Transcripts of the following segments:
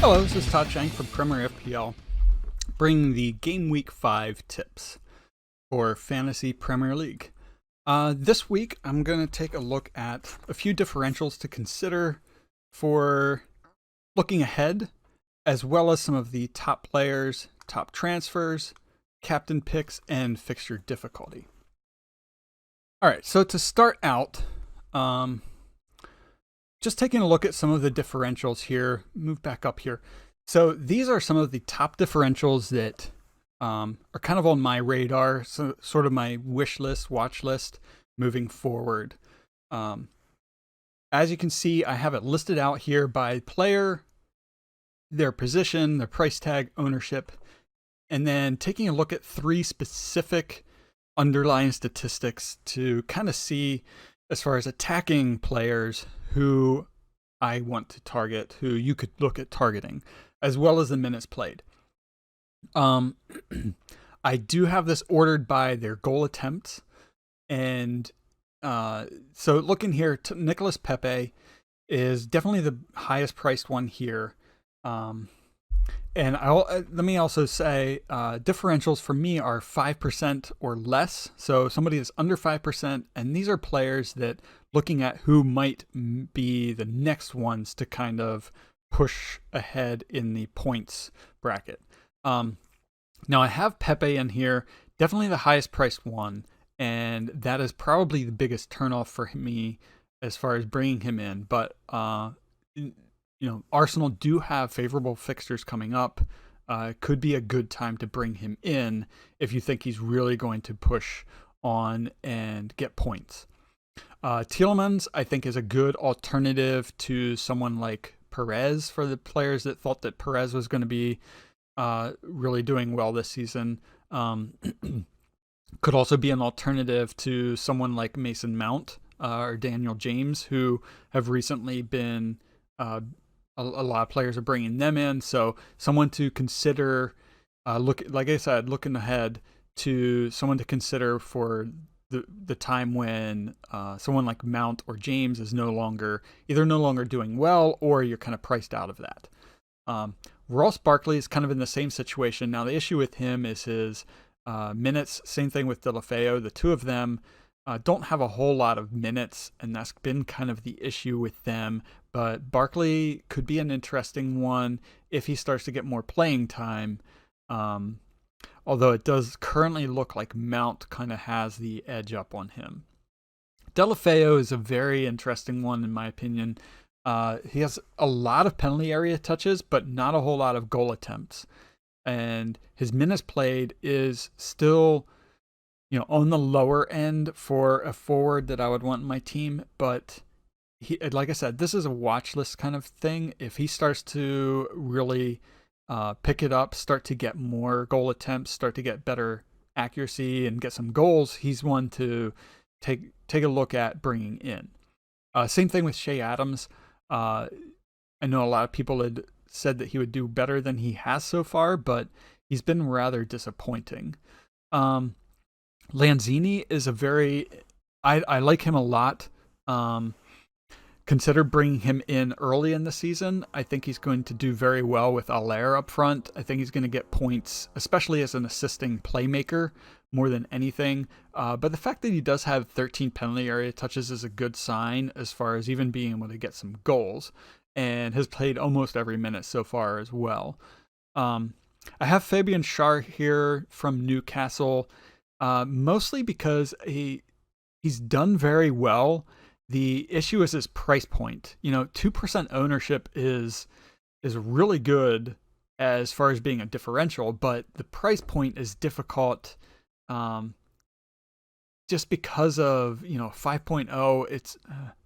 Hello, this is Todd Shank from Premier FPL, bringing the Gameweek 5 tips for Fantasy Premier League. This week, I'm going to take a look at a few differentials to consider for looking ahead, as well as some of the top players, top transfers, captain picks, and fixture difficulty. All right, so to start out, just taking a look at some of the differentials here, move back up here. So these are some of the top differentials that are kind of on my radar, so sort of my wish list, watch list moving forward. As you can see, I have it listed out here by player, their position, their price tag, ownership, and then taking a look at three specific underlying statistics to kind of see, as far as attacking players, who I want to target, who you could look at targeting, as well as the minutes played. I do have this ordered by their goal attempts, and so looking here, Nicolas Pepe is definitely the highest priced one here. And let me also say, differentials for me are 5% or less. So somebody that's under 5%, and these are players that, looking at who might be the next ones to kind of push ahead in the points bracket. Now I have Pepe in here, definitely the highest priced one, and that is probably the biggest turnoff for me as far as bringing him in. But Arsenal do have favorable fixtures coming up. It could be a good time to bring him in if you think he's really going to push on and get points. Tielemans, I think, is a good alternative to someone like Perez for the players that thought that Perez was going to be really doing well this season. Could also be an alternative to someone like Mason Mount or Daniel James, who have recently been a lot of players are bringing them in. So someone to consider, like I said, looking ahead to someone to consider for the time when someone like Mount or James is no longer doing well, or you're kind of priced out of that. Ross Barkley is kind of in the same situation. Now the issue with him is his minutes. Same thing with Deulofeu. The two of them don't have a whole lot of minutes, and that's been kind of the issue with them. But Barkley could be an interesting one if he starts to get more playing time. Although it does currently look like Mount kind of has the edge up on him. Deulofeu is a very interesting one in my opinion. He has a lot of penalty area touches, but not a whole lot of goal attempts. And his minutes played is still, on the lower end for a forward that I would want in my team. But like I said, this is a watch list kind of thing. If he starts to really pick it up, start to get more goal attempts, start to get better accuracy and get some goals, he's one to take a look at bringing in. Same thing with Shea Adams. I know a lot of people had said that he would do better than he has so far, but he's been rather disappointing. Lanzini is I like him a lot. Consider bringing him in early in the season. I think he's going to do very well with Allaire up front. I think he's going to get points, especially as an assisting playmaker, more than anything. But the fact that he does have 13 penalty area touches is a good sign as far as even being able to get some goals, and has played almost every minute so far as well. I have Fabian Schär here from Newcastle, mostly because he's done very well. The issue is his price point. 2% ownership is really good as far as being a differential, but the price point is difficult just because of 5.0. It's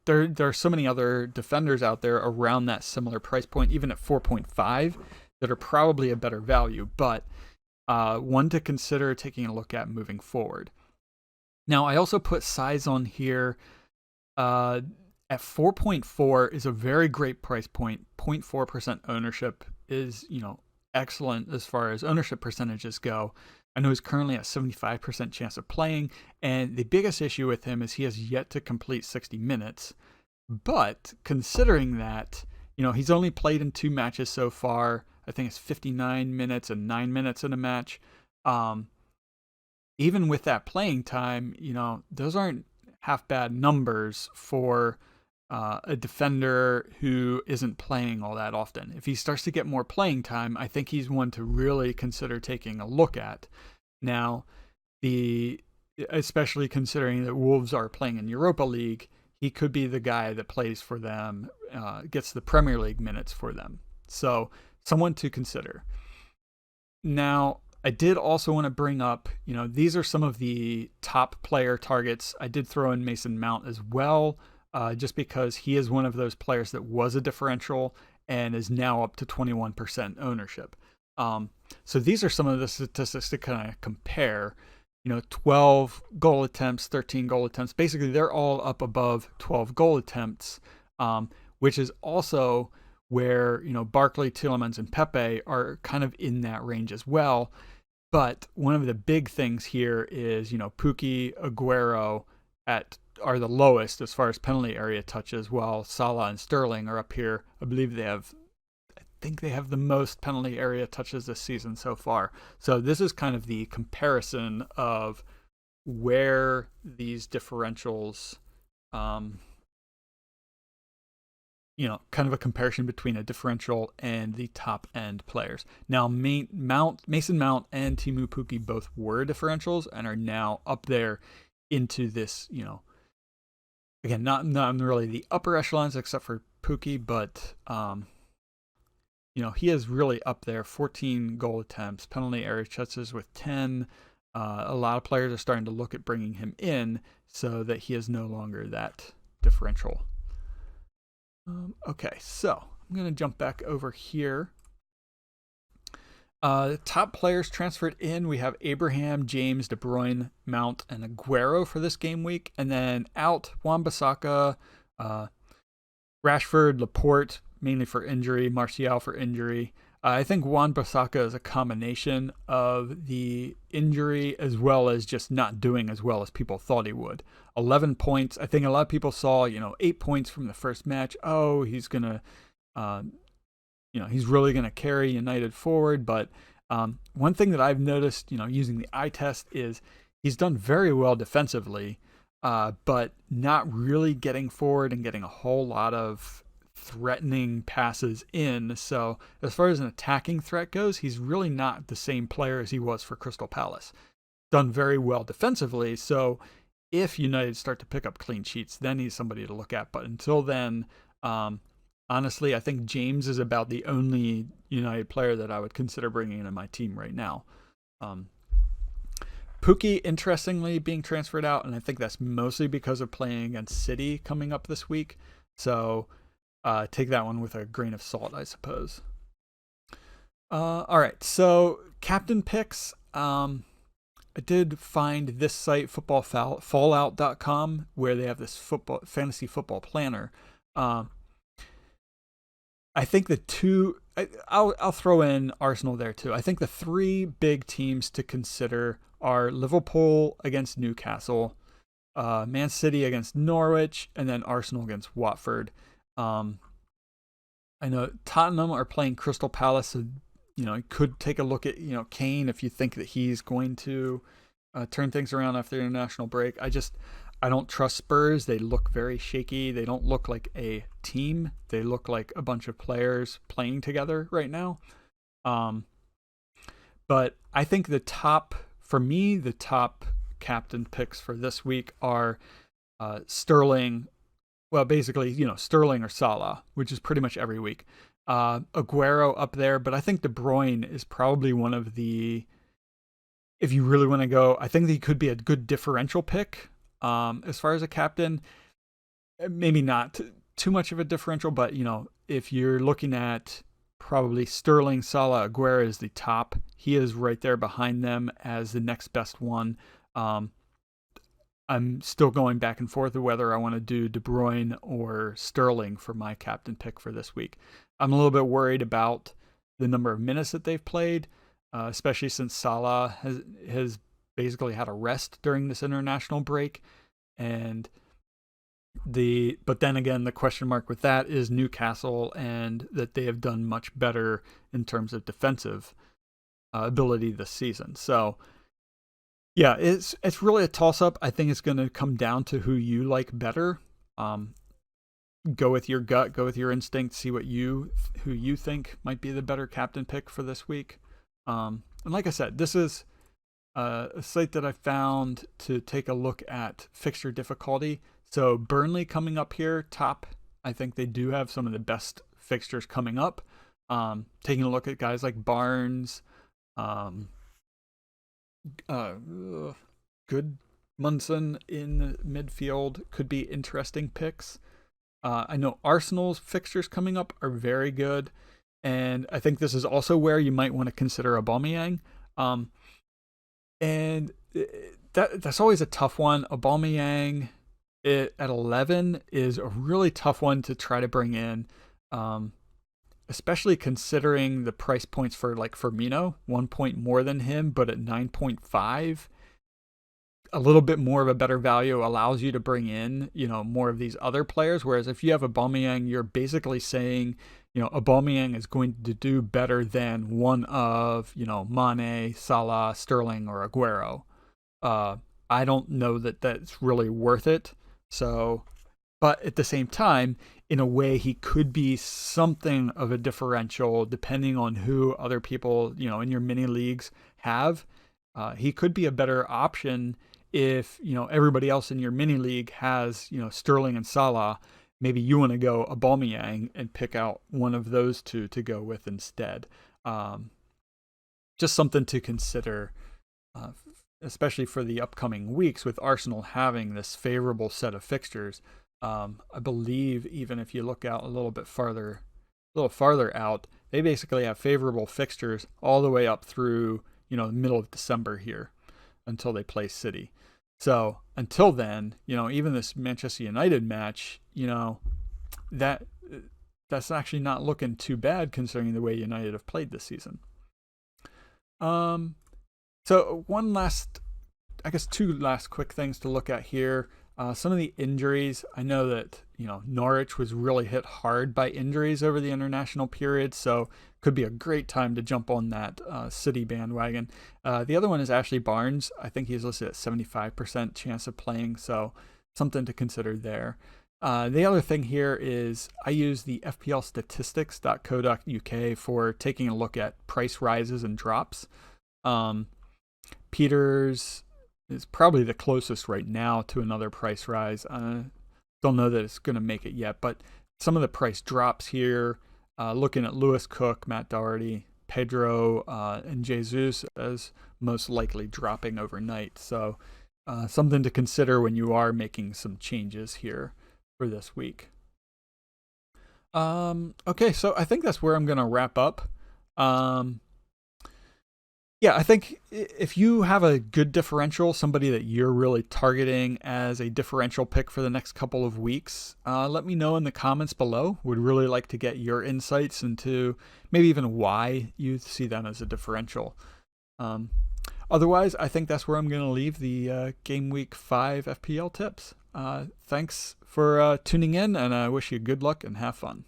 there are so many other defenders out there around that similar price point, even at 4.5, that are probably a better value, but one to consider taking a look at moving forward. Now I also put size on here. At 4.4 is a very great price point. 0.4% ownership is, excellent as far as ownership percentages go. I know he's currently at 75% chance of playing, and the biggest issue with him is he has yet to complete 60 minutes. But considering that, he's only played in 2 matches so far. I think it's 59 minutes and 9 minutes in a match. Even with that playing time, those aren't half bad numbers for a defender who isn't playing all that often. If he starts to get more playing time, I think he's one to really consider taking a look at. Now, especially considering that Wolves are playing in Europa League, he could be the guy that plays for them, gets the Premier League minutes for them. So, someone to consider. Now, I did also want to bring up, these are some of the top player targets. I did throw in Mason Mount as well, just because he is one of those players that was a differential and is now up to 21% ownership. So these are some of the statistics to kind of compare. 12 goal attempts, 13 goal attempts. Basically, they're all up above 12 goal attempts, which is also where, Barkley, Tielemans, and Pepe are kind of in that range as well. But one of the big things here is, Pukki, Aguero are the lowest as far as penalty area touches, while Salah and Sterling are up here. I think they have the most penalty area touches this season so far. So this is kind of the comparison of where these differentials, kind of a comparison between a differential and the top end players. Now, Mason Mount and Teemu Pukki both were differentials and are now up there into this, again, not really the upper echelons except for Pukki, but he is really up there. 14 goal attempts, penalty area touches with 10. A lot of players are starting to look at bringing him in so that he is no longer that differential. Okay, so I'm going to jump back over here. Top players transferred in, we have Abraham, James, De Bruyne, Mount, and Aguero for this game week. And then out, Wan-Bissaka, Rashford, Laporte, mainly for injury, Martial for injury. I think Wan-Bissaka is a combination of the injury as well as just not doing as well as people thought he would. 11 points. I think a lot of people saw, 8 points from the first match. Oh, he's going to, he's really going to carry United forward. But one thing that I've noticed, using the eye test is he's done very well defensively, but not really getting forward and getting a whole lot of threatening passes in. So as far as an attacking threat goes, he's really not the same player as he was for Crystal Palace. Done very well defensively. So if United start to pick up clean sheets, then he's somebody to look at. But until then, honestly, I think James is about the only United player that I would consider bringing into my team right now. Pukki, interestingly, being transferred out, and I think that's mostly because of playing against City coming up this week. So take that one with a grain of salt, I suppose. All right, so captain picks. I did find this site, footballfallout.com, where they have this fantasy football planner. I think I'll throw in Arsenal there too. I think the 3 big teams to consider are Liverpool against Newcastle, Man City against Norwich, and then Arsenal against Watford. I know Tottenham are playing Crystal Palace, so you could take a look at Kane if you think that he's going to turn things around after the international break. I don't trust Spurs. They look very shaky. They don't look like a team. They look like a bunch of players playing together right now. But I think the top captain picks for this week are Sterling. Well, basically, Sterling or Salah, which is pretty much every week. Aguero up there, but I think De Bruyne is probably one of the, if you really want to go, I think he could be a good differential pick as far as a captain. Maybe not too much of a differential, but, if you're looking at probably Sterling, Salah, Aguero is the top. He is right there behind them as the next best one. I'm still going back and forth of whether I want to do De Bruyne or Sterling for my captain pick for this week. I'm a little bit worried about the number of minutes that they've played, especially since Salah has basically had a rest during this international break. And But then again, the question mark with that is Newcastle, and that they have done much better in terms of defensive ability this season. So yeah, it's really a toss up. I think it's going to come down to who you like better. Go with your gut, go with your instinct, see who you think might be the better captain pick for this week. And like I said, this is a site that I found to take a look at fixture difficulty. So Burnley coming up here top. I think they do have some of the best fixtures coming up. Taking a look at guys like Barnes, good Munson in midfield could be interesting picks. I know Arsenal's fixtures coming up are very good, and I think this is also where you might want to consider Aubameyang. And that's always a tough one. Aubameyang at 11 is a really tough one to try to bring in, especially considering the price points for like Firmino, 1 point more than him, but at 9.5. A little bit more of a better value allows you to bring in, more of these other players. Whereas if you have Aubameyang, you're basically saying, Aubameyang is going to do better than one of, Mane, Salah, Sterling, or Aguero. I don't know that that's really worth it. So, but at the same time, in a way, he could be something of a differential depending on who other people, in your mini leagues have. He could be a better option if, everybody else in your mini league has, Sterling and Salah. Maybe you want to go Aubameyang and pick out one of those two to go with instead. Just something to consider, especially for the upcoming weeks with Arsenal having this favorable set of fixtures. I believe even if you look out a little farther out, they basically have favorable fixtures all the way up through, the middle of December here until they play City. So until then, even this Manchester United match, that's actually not looking too bad considering the way United have played this season. So two last quick things to look at here. Some of the injuries. I know that, Norwich was really hit hard by injuries over the international period, so could be a great time to jump on that City bandwagon. The other one is Ashley Barnes. I think he's listed at 75% chance of playing, so something to consider there. The other thing here is I use the fplstatistics.co.uk for taking a look at price rises and drops. Peters is probably the closest right now to another price rise. Don't know that it's going to make it yet, but some of the price drops here, looking at Lewis Cook, Matt Doherty, Pedro, and Jesus as most likely dropping overnight. So something to consider when you are making some changes here for this week. Okay, so I think that's where I'm going to wrap up. Yeah, I think if you have a good differential, somebody that you're really targeting as a differential pick for the next couple of weeks, let me know in the comments below. Would really like to get your insights into maybe even why you see them as a differential. Otherwise, I think that's where I'm going to leave the Game Week 5 FPL tips. Thanks for tuning in, and I wish you good luck and have fun.